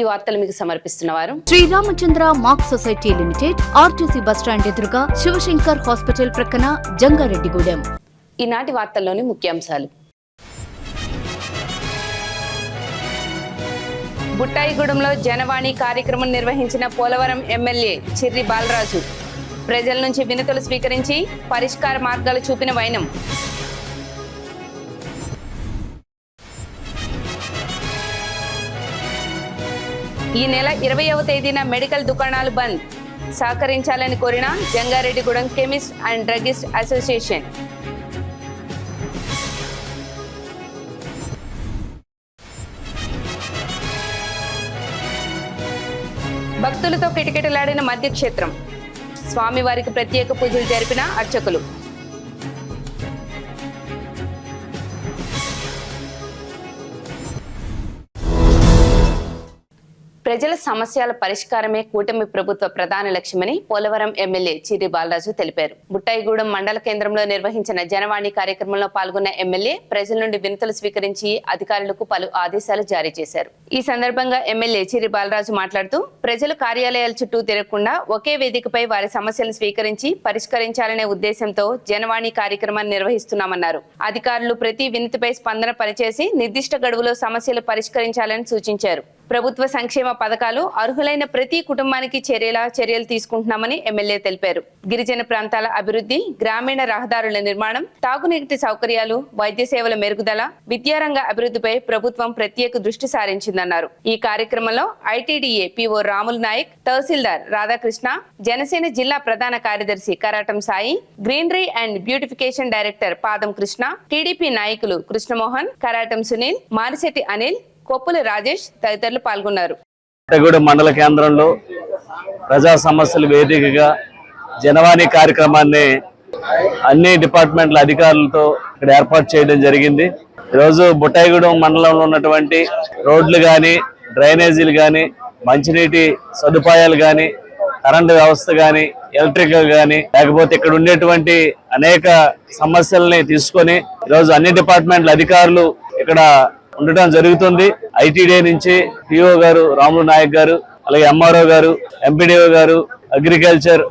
ఈ వార్తలు మీకు సమర్పిస్తున్నవారు Sriramachandra mark society limited, RTC bus stand ఎదురుగా, శివశంకర్ హాస్పిటల్ ప్రక్కన, జంగారెడ్డిగూడెం. ఈనాటి వార్తల్లోని ముఖ్యాంశాలు. బుట్టాయిగూడెంలో జనవాణి కార్యక్రమం నిర్వహించిన పోలవరం ఎమ్మెల్యే చిర్రి బాలరాజు. ప్రజల నుంచి వినతులు స్వీకరించి పరిష్కార మార్గాలు చూపిన వైనం. ఈ నెల 20వ తేదీన మెడికల్ దుకాణాలు బంద్, సహకరించాలని కోరిన Jangareddygudem chemist and druggist association. భక్తులతో కిటకిటలాడిన మధ్యక్షేత్రం. స్వామివారికి ప్రత్యేక పూజలు జరిపిన అర్చకులు. ప్రజల సమస్యల పరిష్కారమే కూటమి ప్రభుత్వ ప్రధాన లక్ష్యమని పోలవరం ఎమ్మెల్యే చిర్రి బాలరాజు తెలిపారు. బుట్టాయిగూడెం మండల కేంద్రంలో నిర్వహించిన జనవాణి కార్యక్రమంలో పాల్గొన్న ఎమ్మెల్యే ప్రజల నుండి వినతులు స్వీకరించి అధికారులకు పలు ఆదేశాలు జారీ చేశారు. ఈ సందర్భంగా ఎమ్మెల్యే చిర్రి బాలరాజు మాట్లాడుతూ, ప్రజలు కార్యాలయాల చుట్టూ తిరగకుండా ఒకే వేదికపై వారి సమస్యలను స్వీకరించి పరిష్కరించాలనే ఉద్దేశంతో జనవాణి కార్యక్రమాన్ని నిర్వహిస్తున్నామన్నారు. అధికారులు ప్రతి వినతిపై స్పందన పనిచేసి నిర్దిష్ట గడువులో సమస్యలు పరిష్కరించాలని సూచించారు. ప్రభుత్వ సంక్షేమ పథకాలు అర్హులైన ప్రతి కుటుంబానికి చర్యలు తీసుకుంటున్నామని ఎమ్మెల్యే తెలిపారు. గిరిజన ప్రాంతాల అభివృద్ధి, గ్రామీణ రహదారుల నిర్మాణం, తాగునీటి సౌకర్యాలు, వైద్య సేవల మెరుగుదల, విద్యారంగ అభివృద్ధిపై ప్రభుత్వం ప్రత్యేక దృష్టి సారించిందన్నారు. ఈ కార్యక్రమంలో ఐటీడీఏ పీఓ రాములు నాయక్, తహసీల్దార్ రాధాకృష్ణ, జనసేన జిల్లా ప్రధాన కార్యదర్శి Karatam Sai, greenery and beautification director పాదం కృష్ణ, టీడీపీ నాయకులు కృష్ణమోహన్, కరాటం సునీల్, మారిశెట్టి అనిల్, కొప్పుల రాజేష్ తదితరులు పాల్గొన్నారు. బుట్టాయిగూడెం మండల కేంద్రంలో ప్రజా సమస్యల వేదికగా జనవాణి కార్యక్రమాన్ని అన్ని డిపార్ట్మెంట్ల అధికారులతో ఇక్కడ ఏర్పాటు చేయడం జరిగింది. ఈరోజు బుట్టాయిగూడెం మండలంలో ఉన్నటువంటి రోడ్లు కానీ, డ్రైనేజీలు కానీ, మంచినీటి సదుపాయాలు కానీ, కరెంటు వ్యవస్థ కానీ, ఎలక్ట్రికల్ కానీ, లేకపోతే ఇక్కడ ఉండేటువంటి అనేక సమస్యల్ని తీసుకొని ఈరోజు అన్ని డిపార్ట్మెంట్ల అధికారులు ఇక్కడ ఉండటం జరుగుతుంది. ఐటీడీ నుంచి పిఓ గారు రాములు నాయక్ గారు, అలాగే ఎంఆర్ఓ గారు, ఎంపీడీఓ గారు, అగ్రికల్చర్,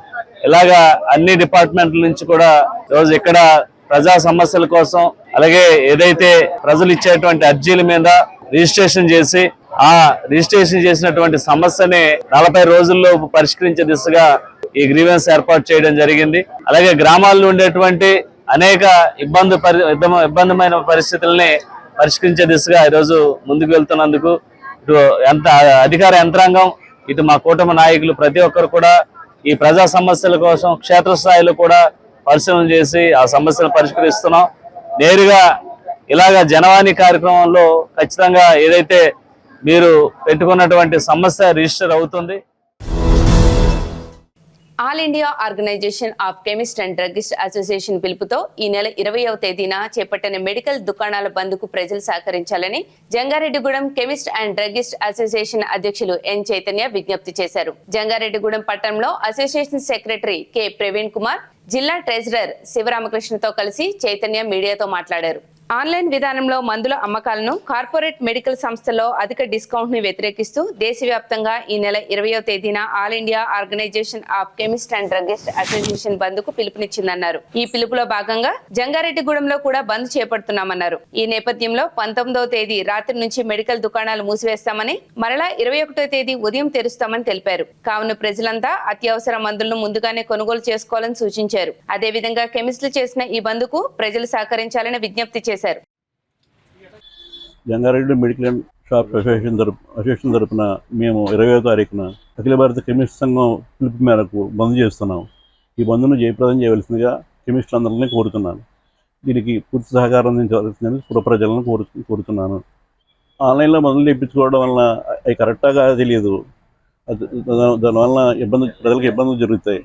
ఇలాగా అన్ని డిపార్ట్మెంట్ల నుంచి కూడా రోజు ఇక్కడ ప్రజా సమస్యల కోసం, అలాగే ఏదైతే ప్రజలు ఇచ్చేటువంటి అర్జీల మీద రిజిస్ట్రేషన్ చేసి ఆ రిజిస్ట్రేషన్ చేసినటువంటి సమస్యని 40 రోజుల్లో పరిష్కరించే దిశగా ఈ గ్రీవెన్స్ ఏర్పాటు చేయడం జరిగింది. అలాగే గ్రామాల్లో ఉండేటువంటి అనేక ఇబ్బందిమైన పరిస్థితుల్ని పరిష్కరించే దిశగా ఈరోజు ముందుకు వెళ్తున్నందుకు ఇటు అధికార యంత్రాంగం, ఇటు మా కూటమి నాయకులు ప్రతి ఒక్కరు కూడా ఈ ప్రజా సమస్యల కోసం క్షేత్రస్థాయిలో కూడా పరిశీలన చేసి ఆ సమస్యలు పరిష్కరిస్తున్నాం. నేరుగా ఇలాగా జనవాణి కార్యక్రమంలో ఖచ్చితంగా ఏదైతే మీరు పెట్టుకున్నటువంటి సమస్య రిజిస్టర్ అవుతుంది. All India organisation of chemist and druggist association పిలుపుతో ఈ నెల 20వ తేదీన చేపట్టిన మెడికల్ దుకాణాల బంద్కు ప్రజలు సహకరించాలని Jangareddygudem chemist and druggist association అధ్యక్షులు ఎన్ చైతన్య విజ్ఞప్తి చేశారు. జంగారెడ్డిగూడెం పట్టణంలో association secretary K Praveen Kumar, జిల్లా ట్రెజరర్ శివరామకృష్ణతో కలిసి చైతన్య మీడియాతో మాట్లాడారు. ఆన్లైన్ విధానంలో మందుల అమ్మకాలను, కార్పొరేట్ మెడికల్ సంస్థల్లో అధిక డిస్కౌంట్ ని వ్యతిరేకిస్తూ దేశవ్యాప్తంగా ఈ నెల 20వ తేదీన all India organisation of chemist and druggist association bandh కు పిలుపునిచ్చిందన్నారు. ఈ పిలుపులో భాగంగా జంగారెడ్డిగూడెంలో కూడా బంద్ చేపడుతున్నామన్నారు. ఈ నేపథ్యంలో 19వ తేదీ రాత్రి నుంచి మెడికల్ దుకాణాలు మూసివేస్తామని, మరలా 21వ తేదీ ఉదయం తెరుస్తామని తెలిపారు. కావున ప్రజలంతా అత్యవసర మందులను ముందుగానే కొనుగోలు చేసుకోవాలని సూచించారు. అదేవిధంగా కెమిస్టులు చేసిన ఈ బంద్ కు ప్రజలు సహకరించాలని విజ్ఞప్తి చేశారు. జంగారెడ్డి మెడికల్ షాప్ అసోసియేషన్ తరపున మేము 20వ తారీఖున అఖిల భారత కెమిస్ట్ సంఘం పిలుపు మేరకు బంద్ చేస్తున్నాం. ఈ బంద్ను జయప్రదం చేయవలసిందిగా కెమిస్టులందరినీ కోరుతున్నాను. దీనికి పూర్తి సహకారం అందించవలసిందని పుర ప్రజలను కోరుతున్నాను. ఆన్లైన్లో మందులు తెప్పించుకోవడం వలన అవి కరెక్ట్గా తెలియదు. దానివల్ల ప్రజలకు ఇబ్బందులు జరుగుతాయి.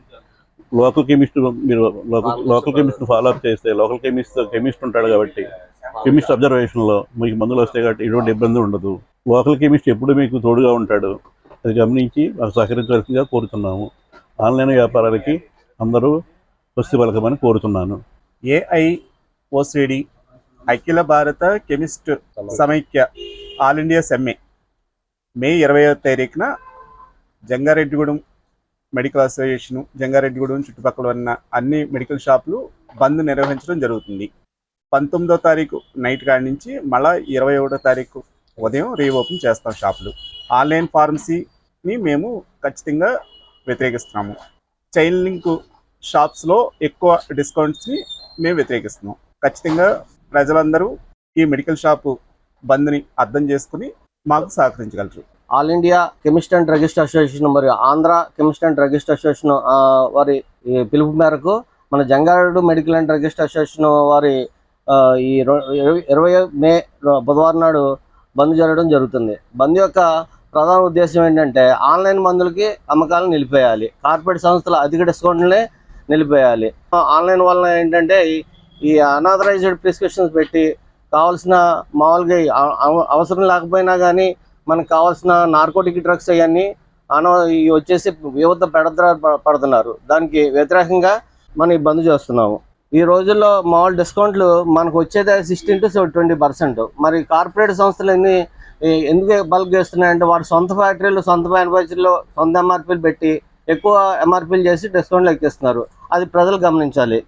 లోకల్ కెమిస్ట్ ఫాలో అప్ చేస్తే లోకల్ కెమిస్ట్ ఉంటాడు కాబట్టి కెమిస్ట్ అబ్జర్వేషన్లో మీకు మందులు వస్తాయి కాబట్టి ఎటువంటి ఇబ్బంది ఉండదు. లోకల్ కెమిస్ట్ ఎప్పుడు మీకు తోడుగా ఉంటాడు. అది గమనించి మాకు సహకరించవలసిందిగా కోరుతున్నాము. ఆన్లైన్ వ్యాపారాలకి అందరూ స్వస్తి పలకమని కోరుతున్నాను. AIOCD అఖిల భారత కెమిస్ట్ సమైక్య ఆల్ ఇండియా సమ్మె మే 20వ తారీఖున జంగారెడ్డిగూడెం మెడికల్ అసోసియేషన్, జంగారెడ్డిగూడెం చుట్టుపక్కల ఉన్న అన్ని మెడికల్ షాపులు బంద్ నిర్వహించడం జరుగుతుంది. 19వ తారీఖు నైట్ కాడి నుంచి మళ్ళీ 21వ తారీఖు ఉదయం రీఓపెన్ చేస్తాం షాపులు. ఆన్లైన్ ఫార్మసీని మేము ఖచ్చితంగా వ్యతిరేకిస్తున్నాము. చైల్డ్ లింక్ షాప్స్లో ఎక్కువ డిస్కౌంట్స్ని మేము వ్యతిరేకిస్తున్నాం. ఖచ్చితంగా ప్రజలందరూ ఈ మెడికల్ షాపు బంద్ని అర్థం చేసుకుని మాకు సహకరించగలరు. All India chemist and druggist association మరియు Andhra chemist and druggist association వారి పిలుపు మేరకు మన Jangareddy medical and druggist association వారి ఈ 20 మే బుధవారం నాడు బంద్ జరగడం జరుగుతుంది. బంద్ యొక్క ప్రధాన ఉద్దేశం ఏంటంటే ఆన్లైన్ మందులకి అమ్మకాలను నిలిపేయాలి, కార్పొరేట్ సంస్థల అధిక డిస్కౌంట్లనే నిలిపేయాలి. ఆన్లైన్ వలన ఏంటంటే ఈ అనాథరైజ్డ్ ప్రిస్క్రిప్షన్స్ పెట్టి కావాల్సిన మామూలుగా అవసరం లేకపోయినా కానీ మనకు కావాల్సిన నార్కోటిక్ డ్రగ్స్ అవన్నీ వచ్చేసి యువత పడుతున్నారు. దానికి వ్యతిరేకంగా మనం ఈ బంద్ చేస్తున్నాము. ఈ రోజుల్లో మామూలు డిస్కౌంట్లు మనకు వచ్చేది 16 to 20%. మరి కార్పొరేట్ సంస్థలు ఎందుకు బల్క్ చేస్తున్నాయంటే వాటి సొంత ఫ్యాక్టరీలు, సొంత మ్యానుఫ్యాక్చర్లు, సొంత ఎంఆర్పీలు పెట్టి ఎక్కువ ఎంఆర్పీలు చేసి డిస్కౌంట్లు ఎక్కిస్తున్నారు. అది ప్రజలు గమనించాలి.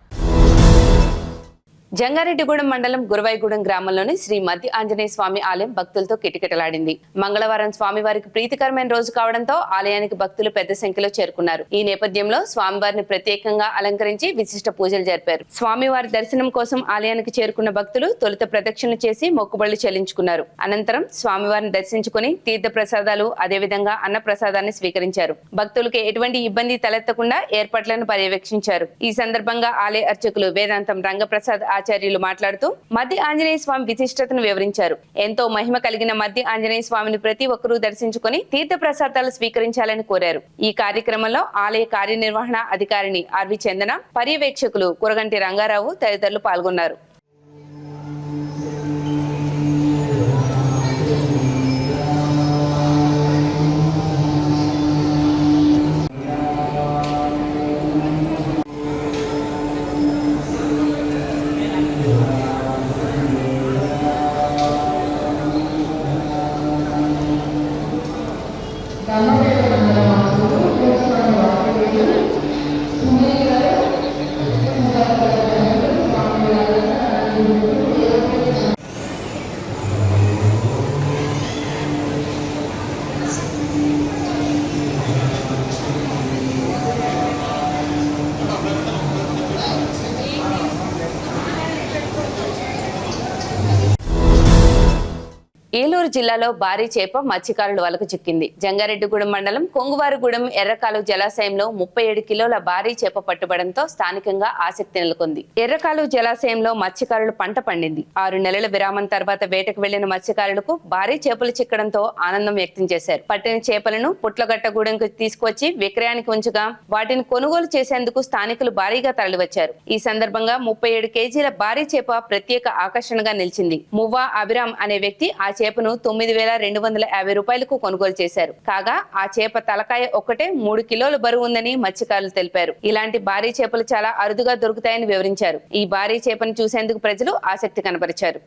జంగారెడ్డిగూడెం మండలం గురవైగూడెం గ్రామంలోని శ్రీ మధ్య ఆంజనేయ స్వామి ఆలయం భక్తులతో కిటకిటలాడింది. మంగళవారం స్వామివారికి ప్రీతికరమైన రోజు కావడంతో ఆలయానికి భక్తులు పెద్ద సంఖ్యలో చేరుకున్నారు. ఈ నేపథ్యంలో స్వామివారిని ప్రత్యేకంగా అలంకరించి విశిష్ట పూజలు జరిపారు. స్వామివారి దర్శనం కోసం ఆలయానికి చేరుకున్న భక్తులు తొలుత ప్రదక్షిణ చేసి మొక్కుబళ్లు చెల్లించుకున్నారు. అనంతరం స్వామివారిని దర్శించుకుని తీర్థ ప్రసాదాలు, అదేవిధంగా అన్న ప్రసాదాన్ని స్వీకరించారు. భక్తులకు ఎటువంటి ఇబ్బంది తలెత్తకుండా ఏర్పాట్లను పర్యవేక్షించారు. ఈ సందర్భంగా ఆలయ అర్చకులు వేదాంతం రంగప్రసాద్ ఆచార్యులు మాట్లాడుతూ మధ్య ఆంజనేయ స్వామి విశిష్టతను వివరించారు. ఎంతో మహిమ కలిగిన మధ్య ఆంజనేయ స్వామిని ప్రతి ఒక్కరూ దర్శించుకుని తీర్థ ప్రసాదాలు స్వీకరించాలని కోరారు. ఈ కార్యక్రమంలో ఆలయ కార్యనిర్వహణ అధికారిని ఆర్వి చందన, పర్యవేక్షకులు కురగంటి రంగారావు తదితరులు పాల్గొన్నారు. ఏలూరు జిల్లాలో భారీ చేప మత్స్యకారుల వలకు చిక్కింది. జంగారెడ్డిగూడెం మండలం కొంగువారిగూడెం ఎర్రకాలు జలాశయంలో 37 కిలోల భారీ చేప పట్టుబడంతో స్థానికంగా ఆసక్తి నెలకొంది. ఎర్రకాలు జలాశయంలో మత్స్యకారులు పంట పండింది. 6 నెలల విరామం తర్వాత వేటకు వెళ్లిన మత్స్యకారులకు భారీ చేపలు చిక్కడంతో ఆనందం వ్యక్తం చేశారు. పట్టిన చేపలను పుట్లగట్టగూడెంకు తీసుకువచ్చి విక్రయానికి ఉంచగా వాటిని కొనుగోలు చేసేందుకు స్థానికులు భారీగా తరలివచ్చారు. ఈ సందర్భంగా 37 కేజీల భారీ చేప ప్రత్యేక ఆకర్షణగా నిలిచింది. మువ్వా అభిరామ్ అనే వ్యక్తి ఆ చేపను 9,250 రూపాయలకు కొనుగోలు చేశారు. కాగా ఆ చేప తలకాయ ఒక్కటే 3 కిలోల బరువు ఉందని మత్స్యకారులు తెలిపారు. ఇలాంటి భారీ చేపలు చాలా అరుదుగా దొరుకుతాయని వివరించారు. ఈ భారీ చేపను చూసేందుకు ప్రజలు ఆసక్తి కనబరిచారు.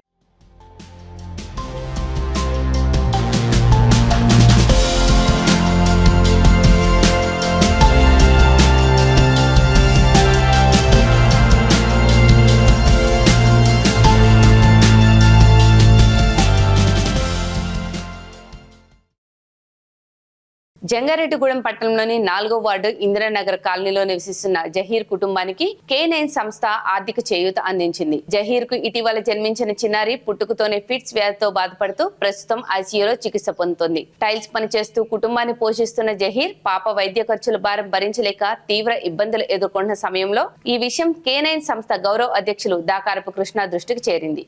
జంగారెడ్డిగూడెం పట్టణంలోని 4వ వార్డు ఇందిరానగర్ కాలనీలో నివసిస్తున్న జహీర్ కుటుంబానికి K9 సంస్థ ఆర్థిక చేయూత అందించింది. జహీర్ కు ఇటీవల జన్మించిన చిన్నారి పుట్టుకతోనే ఫిట్స్ వ్యాధితో బాధపడుతూ ప్రస్తుతం ఐసీయూలో చికిత్స పొందుతుంది. టైల్స్ పనిచేస్తూ కుటుంబాన్ని పోషిస్తున్న జహీర్ పాప వైద్య ఖర్చుల భారం భరించలేక తీవ్ర ఇబ్బందులు ఎదుర్కొన్న సమయంలో ఈ విషయం K9 సంస్థ గౌరవ అధ్యక్షులు దాకారపు కృష్ణ దృష్టికి చేరింది.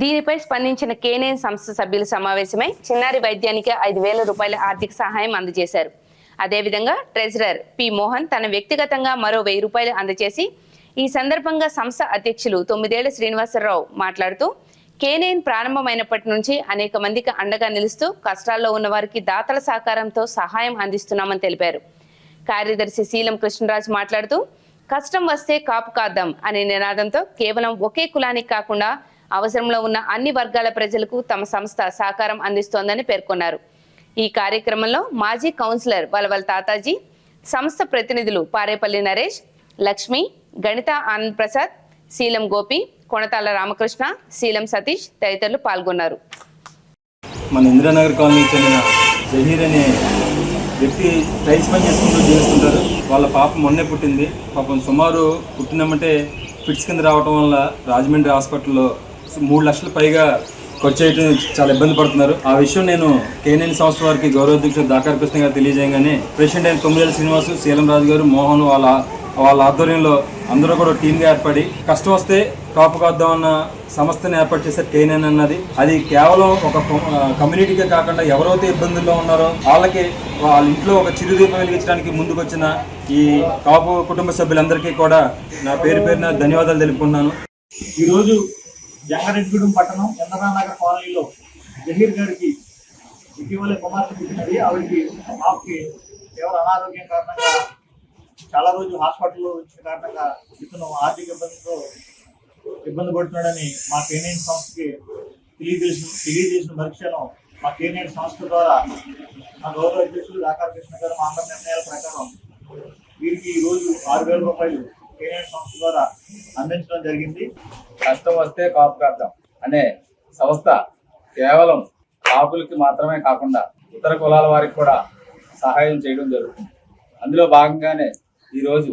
దీనిపై స్పందించిన K9 సంస్థ సభ్యులు సమావేశమై చిన్నారి వైద్యానికి 5,000 రూపాయల ఆర్థిక సహాయం అందజేశారు. అదేవిధంగా ట్రెజరర్ పి మోహన్ తన వ్యక్తిగతంగా మరో 1,000 రూపాయలు అందజేసి ఈ సందర్భంగా సంస్థ అధ్యక్షులు 9 ఏళ్ల శ్రీనివాసరావు మాట్లాడుతూ K9 ప్రారంభమైనప్పటి నుంచి అనేక మందికి అండగా నిలుస్తూ కష్టాల్లో ఉన్న వారికి దాతల సహకారంతో సహాయం అందిస్తున్నామని తెలిపారు. కార్యదర్శి శీలం కృష్ణరాజు మాట్లాడుతూ కష్టం వస్తే కాపు కాద్దాం అనే నినాదంతో కేవలం ఒకే కులానికి కాకుండా అవసరంలో ఉన్న అన్ని వర్గాల ప్రజలకు తమ సంస్థ సహకారం అందిస్తోందని పేర్కొన్నారు. ఈ కార్యక్రమంలో మాజీ కౌన్సిలర్ వలవల్ తాతాజీ, సంస్థ ప్రతినిధులు పారేపల్లి నరేష్, లక్ష్మి, గణిత ఆనంద్ ప్రసాద్, శీలం గోపి, కొణతాల రామకృష్ణ, శీలం సతీష్ తదితరులు పాల్గొన్నారు. మన ఇందిరానగర్ కాలనీకి చెందిన జహీర్ అనే వ్యక్తి టైల్స్ పని చేసుకుంటూ జీవిస్తుంటారు. వాళ్ళ పాప మొన్నే పుట్టింది. పాపం సుమారు పుట్టినమంటే ఫిట్స్ కింద రావడం వల్ల రాజమండ్రి హాస్పిటల్లో 3 లక్షల పైగా ఖర్చు చేయడం చాలా ఇబ్బంది పడుతున్నారు. ఆ విషయం నేను కేఎన్ఎన్ సంస్థ వారికి గౌరవ అధ్యక్షుడు దాకార్ కృష్ణ గారు తెలియజేయగానే ప్రెసిడెంట్ అయిన తొమ్మిదేళ్ల శ్రీనివాసు, శీలం రాజు గారు, మోహన్ వాళ్ళ ఆధ్వర్యంలో అందరూ కూడా టీమ్గా ఏర్పడి కష్టం వస్తే కాపు కాద్దామన్న సంస్థను ఏర్పాటు చేశారు కేఎన్ఎన్ అన్నది. అది కేవలం ఒక కమ్యూనిటీకే కాకుండా ఎవరైతే ఇబ్బందుల్లో ఉన్నారో వాళ్ళకి వాళ్ళ ఇంట్లో ఒక చిరుదీపం వెలిగించడానికి ముందుకొచ్చిన ఈ కాపు కుటుంబ సభ్యులందరికీ కూడా నా పేరున ధన్యవాదాలు తెలుపుకున్నాను. ఈరోజు జంగారెడ్డిగూడెం పట్టణం చంద్రనానగర్ కాలనీలో జహీర్ గారికి ఇటీవలే కుమార్తె పుట్టినది. ఆవిడకి మాకు కేవలం అనారోగ్యం కారణంగా చాలా రోజులు హాస్పిటల్లో వచ్చిన కారణంగా ఇతను ఆర్థిక ఇబ్బంది పడుతున్నాడని మా కేఎన్ఎన్ సంస్థకి తెలియజేసిన పరీక్షను మా కేఎన్ఎన్ సంస్థ ద్వారా మా గౌరవ అధ్యక్షులు దాకార్ కృష్ణ గారు మా అందరి నిర్ణయాల ప్రకారం వీరికి ఈరోజు 6,000 రూపాయలు కేఎన్ఎన్ సంస్థ ద్వారా అందించడం జరిగింది. కష్టం వస్తే కాపు కాద్దాం అనే సంస్థ కేవలం కాపులకి మాత్రమే కాకుండా ఇతర కులాల వారికి కూడా సహాయం చేయడం జరుగుతుంది. అందులో భాగంగానే ఈరోజు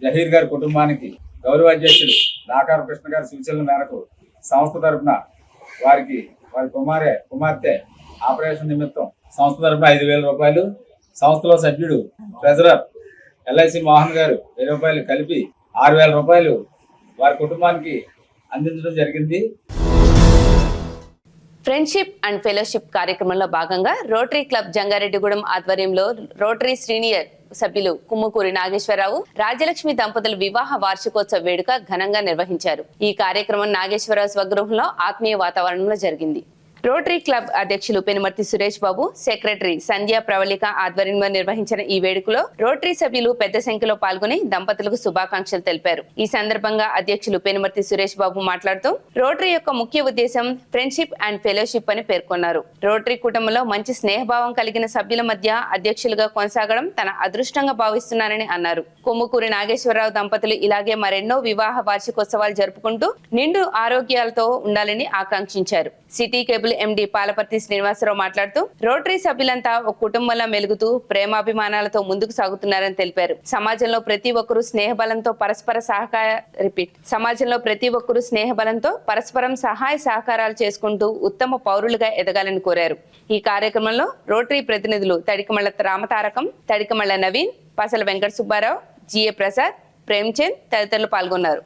జహీర్ గారి కుటుంబానికి గౌరవ అధ్యక్షుడు దాకార్ కృష్ణ గారి సూచనల మేరకు సంస్థ తరఫున వారి కుమార్తె ఆపరేషన్ నిమిత్తం సంస్థ తరఫున 5,000 రూపాయలు, సంస్థలో సభ్యుడు ట్రెజరర్ LIC మోహన్ గారు 1000 రూపాయలు కలిపి 6,000 రూపాయలు వారి కుటుంబానికి అందించడం జరిగింది. ఫ్రెండ్షిప్ అండ్ ఫెలోషిప్ కార్యక్రమంలో భాగంగా రోటరీ క్లబ్ జంగారెడ్డిగూడెం ఆధ్వర్యంలో రోటరీ సీనియర్ సభ్యులు కుమ్మకూరి నాగేశ్వరరావు, రాజ్యలక్ష్మి దంపతుల వివాహ వార్షికోత్సవ వేడుక ఘనంగా నిర్వహించారు. ఈ కార్యక్రమం నాగేశ్వరరావు స్వగృహంలో ఆత్మీయ వాతావరణంలో జరిగింది. రోటరీ క్లబ్ అధ్యక్షులు పెనుమర్తి సురేష్ బాబు, సెక్రటరీ సంధ్య ప్రవళిక ఆధ్వర్యంలో నిర్వహించిన ఈ వేడుకలో రోటరీ సభ్యులు పెద్ద సంఖ్యలో పాల్గొని దంపతులకు శుభాకాంక్షలు తెలిపారు. ఈ సందర్భంగా అధ్యక్షులు పెనుమర్తి సురేష్ బాబు మాట్లాడుతూ రోటరీ యొక్క ముఖ్య ఉద్దేశం ఫ్రెండ్షిప్ అండ్ ఫెలోషిప్ అని పేర్కొన్నారు. రోటరీ కుటుంబంలో మంచి స్నేహభావం కలిగిన సభ్యుల మధ్య అధ్యక్షులుగా కొనసాగడం తన అదృష్టంగా భావిస్తున్నానని అన్నారు. కొమ్ముకూరి నాగేశ్వరరావు దంపతులు ఇలాగే మరెన్నో వివాహ వార్షికోత్సవాలు జరుపుకుంటూ నిండు ఆరోగ్యాలతో ఉండాలని ఆకాంక్షించారు. City cable MD Palaparthi Srinivasarao మాట్లాడుతూ రోటరీ సభ్యులంతా ఒక కుటుంబంలో మెలుగుతూ ప్రేమాభిమానాలతో ముందుకు సాగుతున్నారని తెలిపారు. సమాజంలో ప్రతి ఒక్కరూ పరస్పరం సహాయ సహకారాలు చేసుకుంటూ ఉత్తమ పౌరులుగా ఎదగాలని కోరారు. ఈ కార్యక్రమంలో రోటరీ ప్రతినిధులు తడికమళ్ల రామతారకం, తడికమళ్ల నవీన్, పసల వెంకట సుబ్బారావు, GA ప్రసాద్, ప్రేమ్చంద్ తదితరులు పాల్గొన్నారు.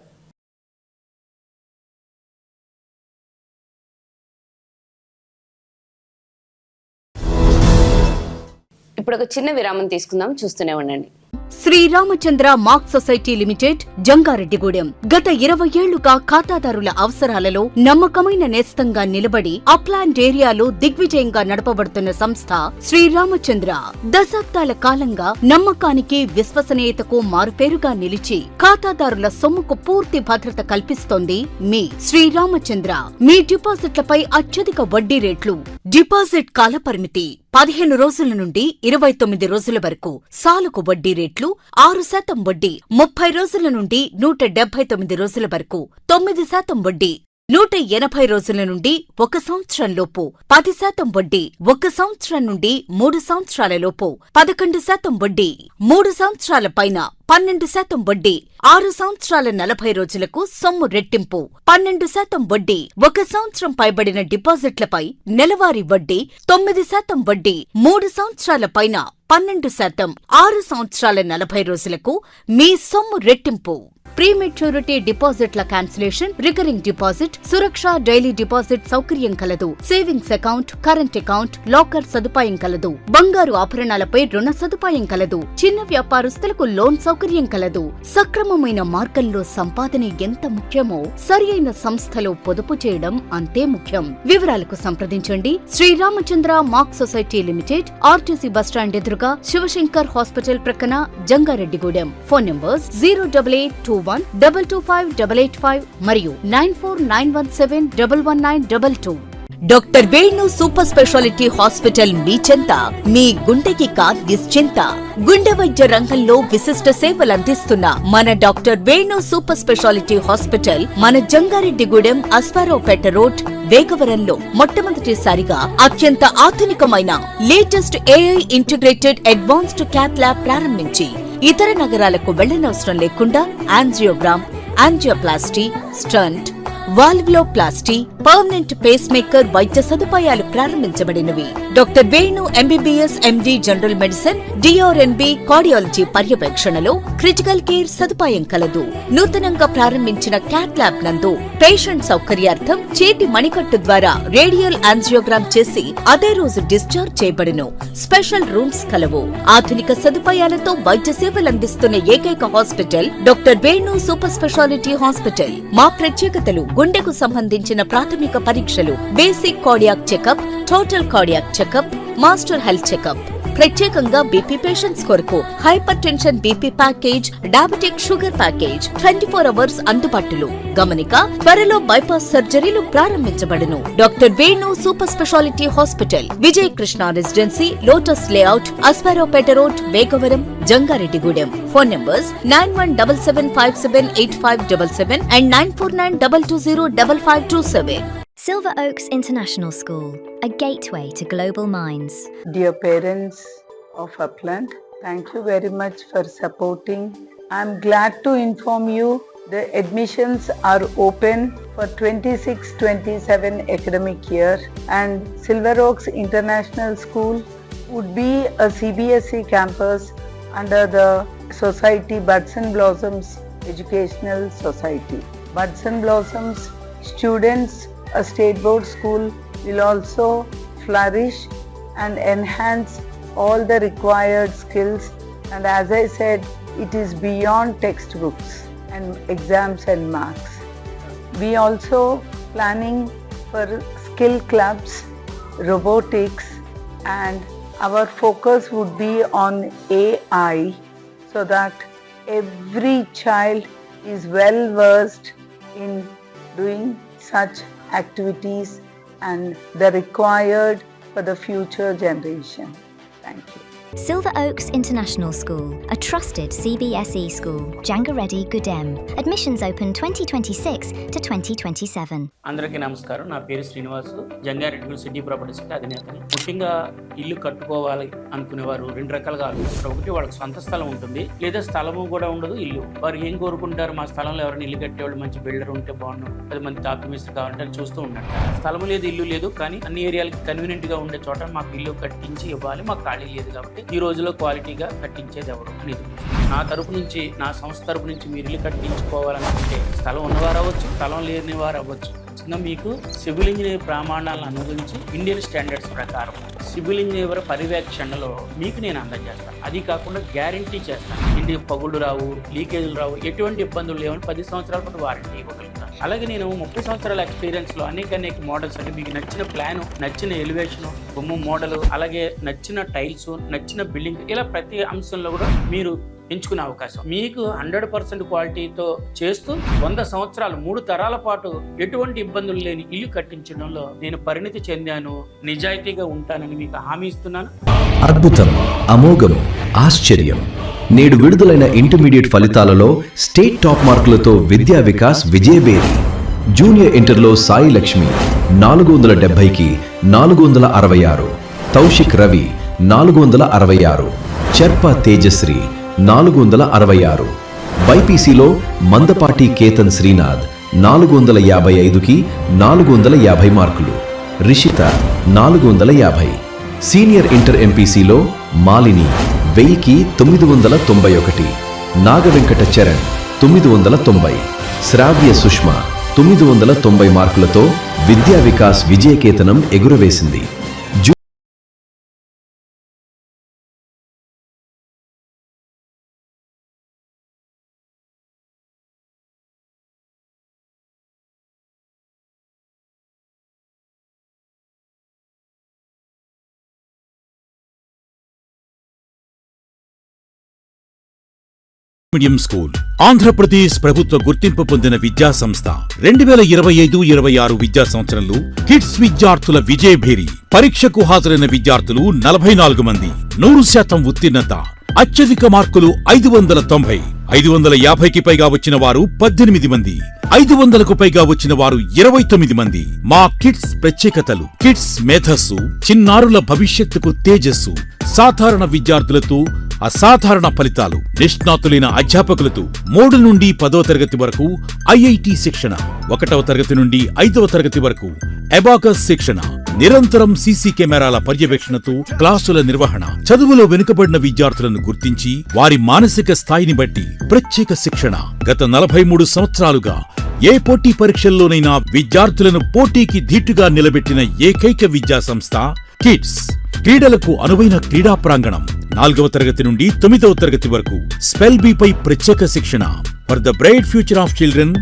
ఇప్పుడు ఒక చిన్న విరామం తీసుకుందాం, చూస్తూనే ఉండండి. Sriramachandra mark society limited Jangareddygudem గత 20 ఏళ్లుగా ఖాతాదారుల అవసరాలలో నమ్మకమైన నేస్తంగా నిలబడి అప్లాండ్ ఏరియాలో దిగ్విజయంగా నడపబడుతున్న సంస్థ శ్రీరామచంద్ర. దశాబ్దాల కాలంగా నమ్మకానికి, విశ్వసనీయతకు మారుపేరుగా నిలిచి ఖాతాదారుల సొమ్ముకు పూర్తి భద్రత కల్పిస్తోంది మీ శ్రీరామచంద్ర. మీ డిపాజిట్లపై అత్యధిక వడ్డీ రేట్లు, డిపాజిట్ కాలపరిమితి 15 రోజుల నుండి 29 రోజుల వరకు, సాలుకు వడ్డీ రేట్లు 6% వడ్డీ, 30 రోజుల నుండి 179 రోజుల వరకు 9% వడ్డీ, 180 రోజుల నుండి 1 సంవత్సరం లోపు 10% వడ్డీ, 1 సంవత్సరం నుండి 3 సంవత్సరాల లోపు 11% వడ్డీ, 3 సంవత్సరాల పైన 12% వడ్డీ, 6 సంవత్సరాల 40 రోజులకు సొమ్ము రెట్టింపు 12% వడ్డీ, 1 సంవత్సరం పైబడిన డిపాజిట్లపై నెలవారీ వడ్డీ 9% వడ్డీ, 3 సంవత్సరాల పైన 12%, 6 సంవత్సరాల 40 రోజులకు మీ సొమ్ము రెట్టింపు. ప్రీమెచ్యూరిటీ డిపాజిట్ల క్యాన్సిలేషన్, రికరింగ్ డిపాజిట్, సురక్ష డైలీ డిపాజిట్ సౌకర్యం కలదు. Savings account, current account, locker సదుపాయం కలదు. బంగారు ఆభరణాలపై రుణ సదుపాయం కలదు. చిన్న వ్యాపారస్తులకు లోన్ సౌకర్యం కలదు. సక్రమమైన మార్గంలో సంపాదన ఎంత ముఖ్యమో సరియైన సంస్థలో పొదుపు చేయడం అంతే ముఖ్యం. వివరాలకు సంప్రదించండి. Sriramachandra mark society limited, RTC bus stand ఎదురుగా, శివశంకర్ హాస్పిటల్ ప్రక్కన, జంగారెడ్డిగూడెం. ఫోన్ నంబర్స్ 08821225885 మరియు 9491711922. Doctor Venu super speciality hospital మీ చెంత, మీ గుండెకి నిశ్చింత. గుండె వైద్య రంగంలో విశిష్ట సేవలందిస్తున్న మన doctor Venu super speciality hospital మన జంగారెడ్డిగూడెం అశ్వారావుపేట రోడ్ వేగవరంలో మొట్టమొదటిసారిగా అత్యంత ఆధునికమైన latest AI integrated advanced cath lab ప్రారంభించి ఇతర నగరాలకు వెళ్లనవసరం లేకుండా angiogram, angioplasty, stent, valvuloplasty, permanent pacemaker వైద్య సదుపాయాలు ప్రారంభించబడినవి. Doctor Venu MBBS MD general medicine, DrNB cardiology పర్యవేక్షణలో క్రిటికల్ కేర్ సదుపాయం కలదు. నూతనంగా ప్రారంభించిన క్యాత్ ల్యాబ్ నందు పేషెంట్ సౌకర్యార్థం చేతి మణికట్టు ద్వారా రేడియల్ యాంజియోగ్రామ్ చేసి అదే రోజు డిశ్చార్జ్ చేయబడును. స్పెషల్ రూమ్స్ కలవు. ఆధునిక సదుపాయాలతో వైద్య సేవలందిస్తున్న ఏకైక hospital doctor Venu super speciality hospital. మా ప్రత్యేకతలు: గుండెకు సంబంధించిన ప్రాథమిక పరీక్షలు, basic cardiac checkup, total cardiac checkup, master health checkup. ప్రత్యేకంగా బీపీ పేషెంట్స్ కొరకు hypertension BP package, diabetic sugar package 24 hours అందుబాటులో. గమనిక: త్వరలో బైపాస్ సర్జరీలు ప్రారంభించబడును. Doctor Venu super speciality hospital, Vijaya Krishna residency, lotus layout, Aswaraopeta road, Vegavaram, Jangareddygudem. Phone numbers 9177578577 and 9492205527. Silver Oaks International School, a gateway to global minds. Dear parents of Upland, thank you very much for supporting. I'm glad to inform you the admissions are open for 26-27 academic year, and Silver Oaks International School would be a CBSE campus under the society Buds and Blossoms Educational Society. Buds and Blossoms students, a state board school, will also flourish and enhance all the required skills, and as I said, it is beyond textbooks and exams and marks. We also planning for skill clubs, robotics, and our focus would be on AI, so that every child is well versed in doing such activities and the required for the future generation. Thank you. Silver Oaks International School, a trusted CBSE school, Jangareddy Gudem. Admissions open 2026 to 2027. అందరికీ నమస్కారం. నా పేరు Srinivasu, Jangareddy city ప్రాపర్టీస్కి అధినేతని. ముఖ్యంగా ఇల్లు కట్టుకోవాలి అనుకునేవారు రెండు రకాలుగా ఆలోచిస్తారు. ఒకటి, వాళ్ళకి సొంత స్థలం ఉంటుంది, లేదా స్థలము కూడా ఉండదు, ఇల్లు. వారు ఏం కోరుకుంటారు? మా స్థలంలో ఎవరైనా ఇల్లు కట్టేవాళ్ళు మంచి బిల్డర్ ఉంటే బాగున్నాం, 10 మంది తాపిమిస్త్రి కావాలంటే చూస్తూ ఉంటారు. స్థలము లేదు, ఇల్లు లేదు, కానీ అన్ని ఏరియాలకి కన్వీనియంట్ గా ఉండే చోట మాకు ఇల్లు కట్టించి ఇవ్వాలి, మాకు ఖాళీ లేదు కాబట్టి ఈ రోజులో క్వాలిటీగా కట్టించేది ఎవరు అనేది. నా తరపు నుంచి, నా సంస్థ తరపు నుంచి మీరు ఇల్లు కట్టించుకోవాలనుకుంటే స్థలం ఉన్నవారు అవ్వచ్చు, స్థలం లేని వారు అవ్వచ్చు. మీకు సివిల్ ఇంజనీర్ ప్రమాణాలను అనుగురించి ఇండియన్ స్టాండర్డ్స్ ప్రకారం సివిల్ ఇంజనీర్ పర్యవేక్షణలో మీకు నేను అందజేస్తాను. అది కాకుండా గ్యారంటీ చేస్తాను, ఇంటికి పగుళ్ళు రావు, లీకేజీలు రావు, ఎటువంటి ఇబ్బందులు లేవని 10 సంవత్సరాల పాటు వారంటీ ఇవ్వగలుగుతాను. అలాగే నేను 30 సంవత్సరాల ఎక్స్పీరియన్స్లో అనేక మోడల్స్ అంటే మీకు నచ్చిన ప్లాను, నచ్చిన ఎలివేషను, బొమ్మ మోడల్, అలాగే నచ్చిన టైల్స్, నచ్చిన బిల్డింగ్, ఇలా ప్రతి అంశంలో కూడా మీరు ఎంచుకునే అవకాశం. మీకు 100% క్వాలిటీతో చేస్తూ 100 సంవత్సరాలు 3 తరాల పాటు ఎటువంటి ఇబ్బందులు లేని ఇల్లు కట్టించడంలో నేను పరిణితి చెందాను, నిజాయితీగా ఉంటానని మీకు హామీ ఇస్తున్నాను. అద్భుతం, అమోఘం, ఆశ్చర్యం. నేడు విడుదలైన ఇంటర్మీడియట్ ఫలితాలలో స్టేట్ టాప్ మార్కులతో విద్యా వికాస్ విజయబేరి. జూనియర్ ఇంటర్లో సాయి లక్ష్మి 470కి 466, తౌషిక్ రవి 466, చర్ప తేజశ్రీ 466, బైపీసీలో మందపాటి కేతన్ శ్రీనాథ్ 455కి 450 మార్కులు, రిషిత 450, సీనియర్ ఇంటర్ ఎంపీసీలో మాలిని 1000కి 991, నాగవెంకట చరణ్ 990, శ్రావ్య సుష్మ 990 మార్కులతో విద్యా వికాస్ విజయకేతనం ఎగురవేసింది. మీడియం స్కూల్ ఆంధ్రప్రదేశ్ ప్రభుత్వ గుర్తింపు పొందిన విద్యా సంస్థ 2025-26 విద్యా సంవత్సరంలో కిడ్స్ విద్యార్థుల విజయభేరి. పరీక్షకు హాజరైన విద్యార్థులు 44 మంది, 100% ఉత్తీర్ణత, అత్యధిక మార్కులు 590, 550కి పైగా వచ్చిన వారు 18 మంది, 500కు పైగా వచ్చిన వారు 29 మంది. మా కిడ్స్ ప్రత్యేకతలు: కిడ్స్ మేధస్సు, చిన్నారుల భవిష్యత్తుకు తేజస్సు, సాధారణ విద్యార్థులతో అసాధారణ ఫలితాలు, నిష్ణాతులైన అధ్యాపకులతో 3 నుండి 10వ తరగతి వరకు ఐఐటి శిక్షణ, 1వ తరగతి నుండి 5వ తరగతి వరకు అబాకస్ శిక్షణ, నిరంతరం సీసీ కెమెరాల పర్యవేక్షణతో క్లాసుల నిర్వహణ, చదువులో వెనుకబడిన విద్యార్థులను గుర్తించి వారి మానసిక స్థాయిని బట్టి ప్రత్యేక శిక్షణ. గత 43 సంవత్సరాలుగా ఏ పోటీ పరీక్షల్లోనైనా విద్యార్థులను పోటీకి ధీటుగా నిలబెట్టిన ఏకైక విద్యా సంస్థ కిడ్స్. క్రీడలకు అనువైన క్రీడా ప్రాంగణం, 4వ తరగతి నుండి 9వ తరగతి వరకు స్పెల్ బి పై ప్రత్యేక శిక్షణ. For the bright future of children,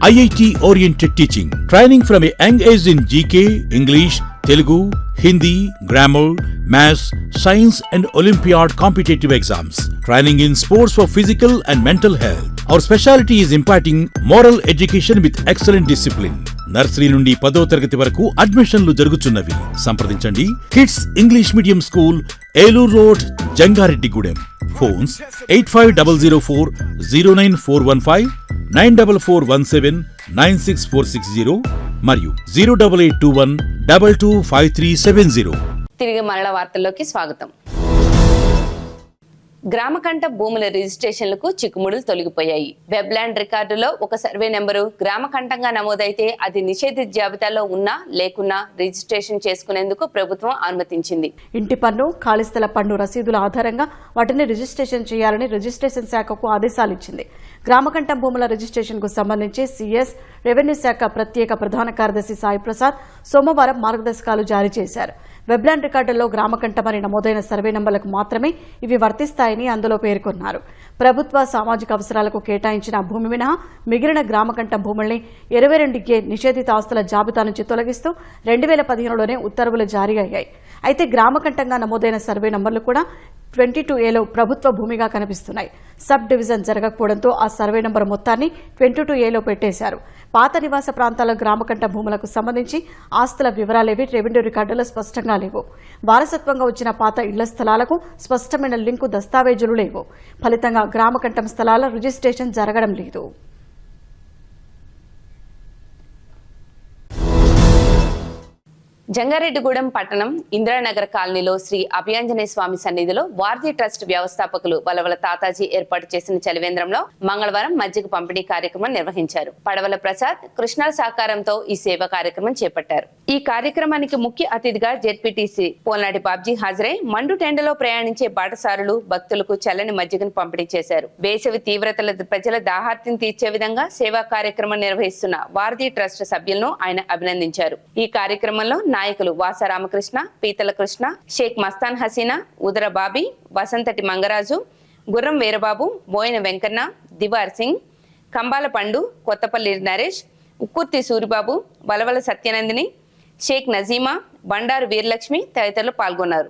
IIT oriented teaching, training from a young age in GK, English, Telugu, Hindi, grammar, maths, science and Olympiad competitive exams. Training in sports for physical and mental health. Our specialty is imparting moral education with excellent discipline. Nursery నుండి 10వ తరగతి వరకు అడ్మిషన్లు జరుగుతున్నవి. సంప్రదించండి. Kids English medium school, Eluru road, Jangareddygudem. Phones 8500409415, 9441796460 మరియు 08821225370. తిరిగి మరల వార్తల్లోకి స్వాగతం. గ్రామకంఠ భూముల రిజిస్ట్రేషన్లకు చిక్కుముడులు తొలగిపోయాయి. వెబ్లాండ్ రికార్డులో ఒక సర్వే నెంబరు గ్రామకంఠంగా నమోదైతే అది నిషేధిత జాబితాలో ఉన్నా లేకున్నా రిజిస్ట్రేషన్ చేసుకునేందుకు ప్రభుత్వం అనుమతించింది. ఇంటి పన్ను, ఖాళీ స్థల పన్ను రసీదుల ఆధారంగా వాటిని రిజిస్ట్రేషన్ చేయాలని రిజిస్ట్రేషన్ శాఖకు ఆదేశాలు ఇచ్చింది. గ్రామకంఠ భూముల రిజిస్ట్రేషన్ కు సంబంధించి సిఎస్, రెవెన్యూ శాఖ ప్రత్యేక ప్రధాన కార్యదర్శి సాయి ప్రసాద్ సోమవారం మార్గదర్శకాలు జారీ చేశారు. వెబ్లాండ్ రికార్డుల్లో గ్రామకంఠమని నమోదైన సర్వే నంబర్లకు మాత్రమే ఇవి వర్తిస్తాయని అందులో పేర్కొన్నారు. ప్రభుత్వ సామాజిక అవసరాలకు కేటాయించిన భూమి మినహా మిగిలిన గ్రామకంఠ భూముల్ని 22A నిషేధిత ఆస్తుల జాబితా నుంచి తొలగిస్తూ 2015లోనే ఉత్తర్వులు జారీ అయ్యాయి. అయితే గ్రామకంఠంగా నమోదైన సర్వే నంబర్లు కూడా 22Aలో ప్రభుత్వ భూమిగా కనిపిస్తున్నాయి. సబ్ డివిజన్ జరగకపోవడంతో ఆ సర్వే నంబర్ మొత్తాన్ని 22Aలో పెట్టేశారు. పాత నివాస ప్రాంతాల గ్రామకంఠ భూములకు సంబంధించి ఆస్తుల వివరాలేవి రెవెన్యూ రికార్డులో స్పష్టంగా లేవు. వారసత్వంగా వచ్చిన పాత ఇళ్ల స్థలాలకు స్పష్టమైన లింకు దస్తావేజులు లేవు. ఫలితంగా గ్రామకంఠం స్థలాల రిజిస్ట్రేషన్ జరగడం లేదు. జంగారెడ్డిగూడెం పట్టణం ఇందిరానగర్ కాలనీలో శ్రీ అభయాంజనేయ స్వామి సన్నిధిలో వారధి ట్రస్ట్ వ్యవస్థాపకులు వలవల తాతాజీ ఏర్పాటు చేసిన చలివేంద్రంలో మంగళవారం మజ్జిగ పంపిణీ కార్యక్రమం నిర్వహించారు. పడవల ప్రసాద్, కృష్ణాల సహకారంతో ఈ సేవా కార్యక్రమం చేపట్టారు. ఈ కార్యక్రమానికి ముఖ్య అతిథిగా జెడ్పీటీసీ పోల్నాటి బాబ్జీ హాజరై మండు టెండలో ప్రయాణించే బాటసారులు, భక్తులకు చల్లని మజ్జిగను పంపిణీ చేశారు. వేసవి తీవ్రతల ప్రజల దాహార్తిని తీర్చే విధంగా సేవా కార్యక్రమం నిర్వహిస్తున్న వారధి ట్రస్ట్ సభ్యులను ఆయన అభినందించారు. ఈ కార్యక్రమంలో నాయకులు వాస రామకృష్ణ, పీతల కృష్ణ, షేక్ మస్తాన్ హసీనా, ఉదర బాబీ, వసంతటి మంగరాజు, గుర్రం వీరబాబు, బోయిన వెంకన్న, దివార్ సింగ్, కంబాల పండు, కొత్తపల్లి నరేష్, ఉక్కుర్తి సూరిబాబు, వలవల సత్యనందిని, షేక్ నజీమా, బండారు వీరలక్ష్మి తదితరులు పాల్గొన్నారు.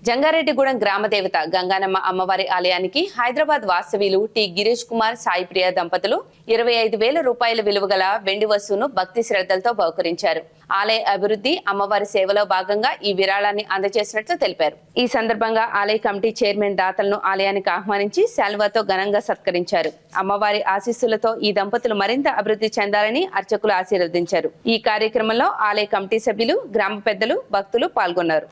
జంగారెడ్డిగూడెం గ్రామదేవత గంగానమ్మ అమ్మవారి ఆలయానికి హైదరాబాద్ వాస్తవ్యులు టి గిరీష్ కుమార్, సాయి ప్రియ దంపతులు 25,000 రూపాయల విలువ గల వెండి వస్తువును భక్తి శ్రద్ధలతో బహుకరించారు. ఆలయ అభివృద్ధి, అమ్మవారి సేవలో భాగంగా ఈ విరాళాన్ని అందజేసినట్లు తెలిపారు. ఈ సందర్భంగా ఆలయ కమిటీ చైర్మన్ దాతలను ఆలయానికి ఆహ్వానించి శాల్వాతో ఘనంగా సత్కరించారు. అమ్మవారి ఆశీస్సులతో ఈ దంపతులు మరింత అభివృద్ధి చెందాలని అర్చకులు ఆశీర్వదించారు. ఈ కార్యక్రమంలో ఆలయ కమిటీ సభ్యులు, గ్రామ పెద్దలు, భక్తులు పాల్గొన్నారు.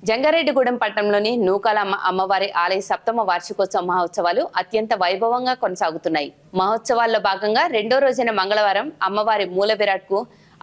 జంగారెడ్డిగూడెం పట్టణంలోని నూకాలమ్మ అమ్మవారి ఆలయ సప్తమ వార్షికోత్సవ మహోత్సవాలు అత్యంత వైభవంగా కొనసాగుతున్నాయి. మహోత్సవాల్లో భాగంగా రెండో రోజైన మంగళవారం అమ్మవారి మూల విరాట్కు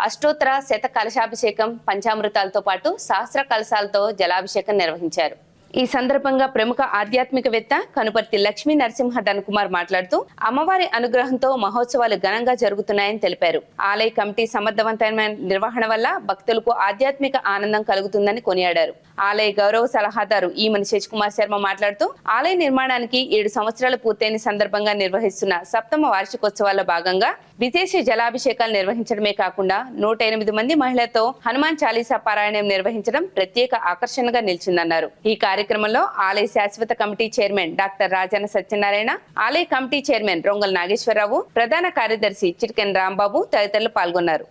అష్టోత్తర శత కలశాభిషేకం, పంచామృతాలతో పాటు సహస్ర కలశాలతో జలాభిషేకం నిర్వహించారు. ఈ సందర్భంగా ప్రముఖ ఆధ్యాత్మికవేత్త కనుపర్తి లక్ష్మీ నరసింహ ధనకుమార్ మాట్లాడుతూ అమ్మవారి అనుగ్రహంతో మహోత్సవాలు ఘనంగా జరుగుతున్నాయని తెలిపారు. ఆలయ కమిటీ సమర్థవంతమైన నిర్వహణ వల్ల భక్తులకు ఆధ్యాత్మిక ఆనందం కలుగుతుందని కొనియాడారు. ఆలయ గౌరవ సలహాదారు ఈమని శేష్ కుమార్ శర్మ మాట్లాడుతూ ఆలయ నిర్మాణానికి 7 సంవత్సరాలు పూర్తయిన సందర్భంగా నిర్వహిస్తున్న సప్తమ వార్షికోత్సవాల్లో భాగంగా విశేష జలాభిషేకాలు నిర్వహించడమే కాకుండా 108 మంది మహిళలతో హనుమాన్ చాలీసా పారాయణం నిర్వహించడం ప్రత్యేక ఆకర్షణగా నిలిచిందన్నారు. ఈ కార్యక్రమంలో ఆలయ శాశ్వత committee chairman doctor Rajana Satyanarayana, ఆలయ కమిటీ చైర్మన్ రొంగల్ నాగేశ్వరరావు, ప్రధాన కార్యదర్శి చిటికెన్ రాంబాబు తదితరులు పాల్గొన్నారు.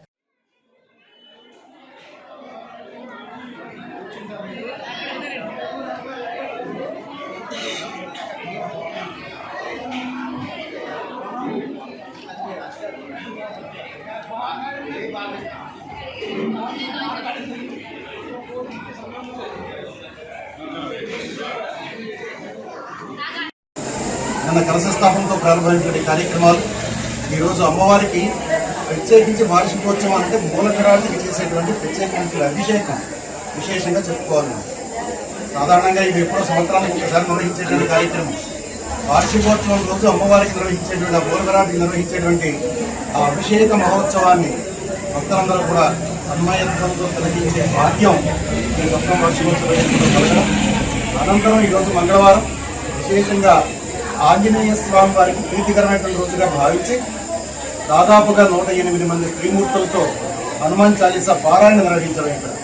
మన కలశ స్థాపనతో ప్రారంభమైనటువంటి కార్యక్రమాలు ఈరోజు అమ్మవారికి ప్రత్యేకించి వార్షికోత్సవం అంటే మూల విరాటికి చేసేటువంటి ప్రత్యేకించిన అభిషేకం విశేషంగా చెప్పుకోవాలి. సాధారణంగా ఇవి ఎప్పుడో సంవత్సరానికి ఒకసారి నిర్వహించేటువంటి కార్యక్రమం. వార్షికోత్సవం రోజు అమ్మవారికి నిర్వహించేటువంటి ఆ మూల విరాటికి నిర్వహించేటువంటి ఆ అభిషేక మహోత్సవాన్ని భక్తులందరూ కూడా తన్మయత్వంతో కలిగించే భాగ్యం ఈ సప్తమ వార్షికోత్సవం కలగడం. అనంతరం ఈరోజు మంగళవారం విశేషంగా ఆంజనేయ స్వామి వారికి ప్రీతికరమైనటువంటి రోజుగా భావించి దాదాపుగా 108 మంది స్త్రీమూర్తులతో హనుమాన్ చాలీసా పారాయణ నిర్వహించడం.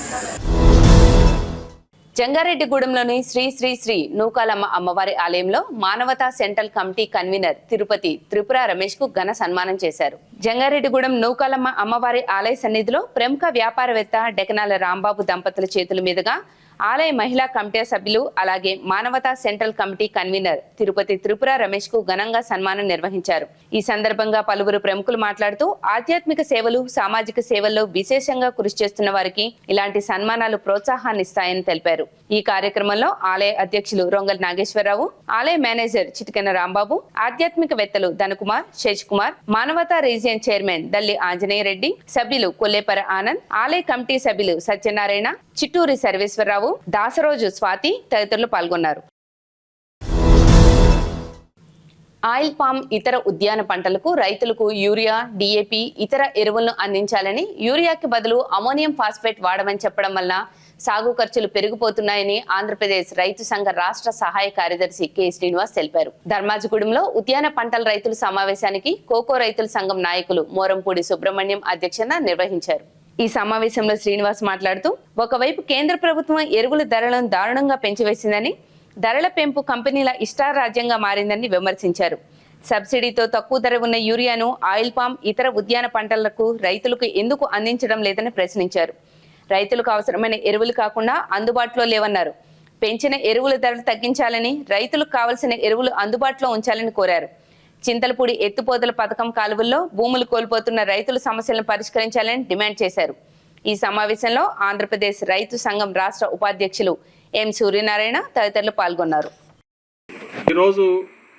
జంగారెడ్డిగూడెంలోని శ్రీ శ్రీ శ్రీ నూకాలమ్మ అమ్మవారి ఆలయంలో మానవతా central committee convener Tirupati Tripura Ramesh కు ఘన సన్మానం చేశారు. జంగారెడ్డిగూడెం నూకాలమ్మ అమ్మవారి ఆలయ సన్నిధిలో ప్రముఖ వ్యాపారవేత్త డెకనాల రాంబాబు దంపతుల చేతుల మీదుగా ఆలయ మహిళా కమిటీ సభ్యులు అలాగే మానవతా central committee convener Tirupati Tripura Ramesh కు ఘనంగా సన్మానం నిర్వహించారు. ఈ సందర్భంగా పలువురు ప్రముఖులు మాట్లాడుతూ ఆధ్యాత్మిక సేవలు, సామాజిక సేవల్లో విశేషంగా కృషి చేస్తున్న వారికి ఇలాంటి సన్మానాలు ప్రోత్సాహాన్ని ఇస్తాయని తెలిపారు. ఈ కార్యక్రమంలో ఆలయ అధ్యక్షులు రొంగల్ నాగేశ్వరరావు, ఆలయ మేనేజర్ చిటికెన రాంబాబు, ఆధ్యాత్మికవేత్తలు ధనకుమార్, శేష్ కుమార్, మానవతా రీజియన్ చైర్మన్ దల్లి ఆంజనేయ రెడ్డి, సభ్యులు కొల్లేపర ఆనంద్, ఆలయ కమిటీ సభ్యులు సత్యనారాయణ, చిట్టూరి సర్వేశ్వరరావు, దాసరోజు స్వాతి తదితరులు పాల్గొన్నారు. ఆయిల్ పామ్ ఇతర ఉద్యాన పంటలకు రైతులకు యూరియా, డిఏపి, ఇతర ఎరువులను అందించాలని, యూరియాకి బదులు అమోనియం ఫాస్ఫేట్ వాడమని చెప్పడం వల్ల సాగు ఖర్చులు పెరిగిపోతున్నాయని ఆంధ్రప్రదేశ్ రైతు సంఘ రాష్ట్ర సహాయ కార్యదర్శి కె శ్రీనివాస్ తెలిపారు. ధర్మాజిగూడెంలో ఉద్యాన పంటల రైతుల సమావేశానికి కోకో రైతుల సంఘం నాయకులు మోరంపూడి సుబ్రహ్మణ్యం అధ్యక్షతన నిర్వహించారు. ఈ సమావేశంలో శ్రీనివాస్ మాట్లాడుతూ ఒకవైపు కేంద్ర ప్రభుత్వం ఎరువుల ధరలను దారుణంగా పెంచివేసిందని, ధరల పెంపు కంపెనీల ఇష్టారాజ్యంగా మారిందని విమర్శించారు. సబ్సిడీతో తక్కువ ధర ఉన్న యూరియాను ఆయిల్ పామ్ ఇతర ఉద్యాన పంటలకు రైతులకు ఎందుకు అందించడం లేదని ప్రశ్నించారు. రైతులకు అవసరమైన ఎరువులు కాకుండా అందుబాటులో లేవన్నారు. పెంచిన ఎరువుల ధరలు తగ్గించాలని, రైతులకు కావలసిన ఎరువులు అందుబాటులో ఉంచాలని కోరారు. చింతలపూడి ఎత్తుపోతల పథకం కాలువల్లో భూములు కోల్పోతున్న రైతుల సమస్యలను పరిష్కరించాలని డిమాండ్ చేశారు. ఈ సమావేశంలో ఆంధ్రప్రదేశ్ రైతు సంఘం రాష్ట్ర ఉపాధ్యక్షులు ఎం సూర్యనారాయణ తదితరులు పాల్గొన్నారు. ఈరోజు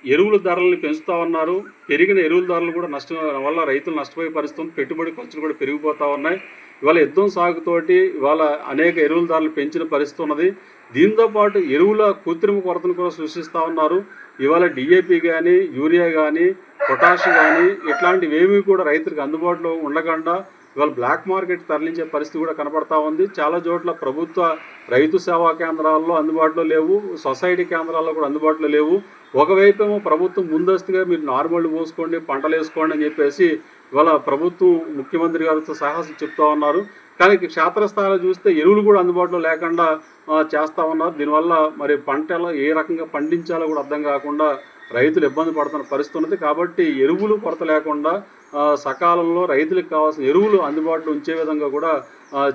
ఎరువుల ధరలను పెంచుతా ఉన్నారు. పెరిగిన ఎరువుల ధరలు కూడా నష్టం వల్ల రైతులు నష్టపోయే పరిస్థితి, పెట్టుబడి ఖర్చులు కూడా పెరిగిపోతూ ఉన్నాయి. ఇవాళ యుద్ధం సాగుతోటి ఇవాళ అనేక ఎరువుల ధరలు పెంచిన పరిస్థితి ఉన్నది. దీంతో పాటు ఎరువుల కృత్రిమ కొరతను కూడా సృష్టిస్తూ ఉన్నారు. ఇవాళ డిఏపి కానీ, యూరియా కానీ, పొటాష్ కానీ ఇట్లాంటివి ఏమీ కూడా రైతులకు అందుబాటులో ఉండకుండా ఇవాళ బ్లాక్ మార్కెట్ తరలించే పరిస్థితి కూడా కనపడతా ఉంది. చాలా చోట్ల ప్రభుత్వ రైతు సేవా కేంద్రాల్లో అందుబాటులో లేవు, సొసైటీ కేంద్రాల్లో కూడా అందుబాటులో లేవు. ఒకవైపు ఏమో ప్రభుత్వం ముందస్తుగా మీరు నార్మల్ పోసుకోండి, పంటలు వేసుకోండి అని చెప్పేసి ఇవాళ ప్రభుత్వం ముఖ్యమంత్రి గారితో సహా చెప్తా ఉన్నారు. కానీ క్షేత్రస్థాయిలో చూస్తే ఎరువులు కూడా అందుబాటులో లేకుండా చేస్తూ ఉన్నారు. దీనివల్ల మరి పంటలు ఏ రకంగా పండించాలో కూడా అర్థం కాకుండా రైతులు ఇబ్బంది పడుతున్న పరిస్థితి ఉన్నది. కాబట్టి ఎరువులు కొరత లేకుండా సకాలంలో రైతులకు కావాల్సిన ఎరువులు అందుబాటులో ఉంచే విధంగా కూడా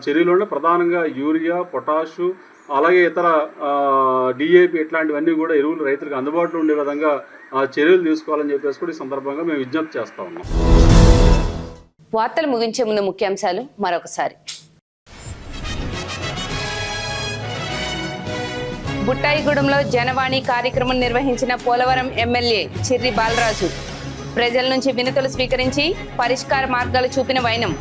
చర్యలు ప్రధానంగా యూరియా, పొటాషు, అలాగే ఇతర డిఏపి ఇట్లాంటివన్నీ కూడా ఎరువులు రైతులకు అందుబాటులో ఉండే విధంగా చర్యలు తీసుకోవాలని చెప్పేసి కూడా ఈ సందర్భంగా మేము విజ్ఞప్తి చేస్తా ఉన్నాం. వార్తలు ముగించే ముందు ముఖ్యాంశాలు మరొకసారి. బుట్టాయిగూడెంలో జనవాణి కార్యక్రమం నిర్వహించిన పోలవరం ఎమ్మెల్యే చిర్రి బాలరాజు ప్రజల నుంచి వినతులు స్వీకరించి పరిష్కార మార్గాలు చూపిన వైనం.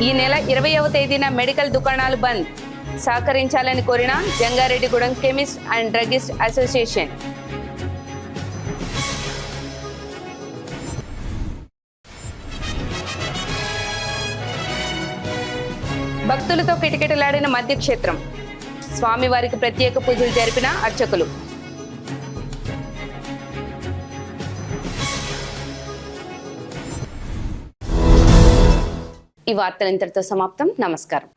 ఈ నెల 20వ తేదీన మెడికల్ దుకాణాలు బంద్ సహకరించాలని కోరిన Jangareddygudem chemist and druggist association. భక్తులతో కిటకిటలాడిన మధ్యక్షేత్రం. స్వామివారికి ప్రత్యేక పూజలు జరిపిన అర్చకులు. ఈ వార్తలు ఇంతటితో సమాప్తం. నమస్కారం.